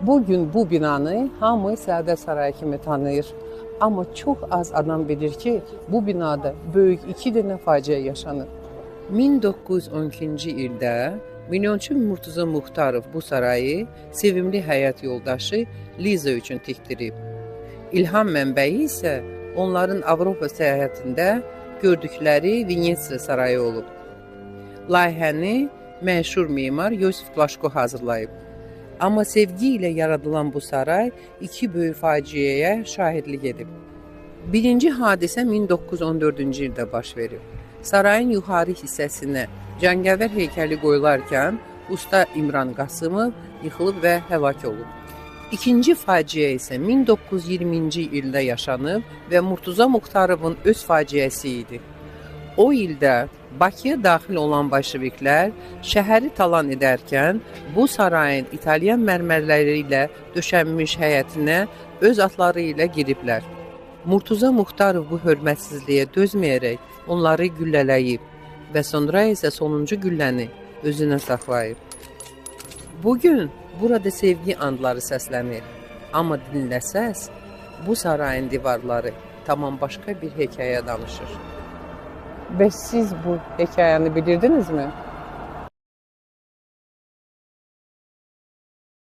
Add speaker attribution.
Speaker 1: Bugün bu binanı hamı Səadət Sarayı kimi tanıyır. Amma çox az adam bilir ki, bu binada böyük 2 dənə faciə yaşanıb. 1912-ci ildə milyonçu Murtuza Muxtarov bu sarayı sevimli həyat yoldaşı Liza üçün tikdirib. İlham mənbəyi isə onların Avropa səyahətində gördükləri Venetsiya sarayı olub. Layihəni məşhur memar Yosif Klaşko hazırlayıb. Amma sevgi ilə yaradılan bu saray 2 böyük faciəyə şahidlik edib. Birinci hadisə 1914-cü ildə baş verib. Sarayın yuxarı hissəsinə cəngəvər heykəli qoyularkən usta İmran Qasımov yıxılıb və həlak olub. İkinci faciə isə 1920-ci ildə yaşanıb və Murtuza Muxtarovun öz faciəsi idi. O ildə Bakıya daxil olan bolşeviklər şəhəri talan edərkən bu sarayın İtalyan mərmərləri ilə döşənmiş həyətinə öz atları ilə giriblər. Murtuza Muxtarov bu hörmətsizliyə dözməyərək onları güllələyib və sonra isə sonuncu gülləni özünə saxlayıb. Bugün burada sevgi andları səslənir. Amma dinləsəz, bu sarayın divarları tamam başqa bir hekayə danışır. Bəs siz bu hekayəni bilirdinizmi?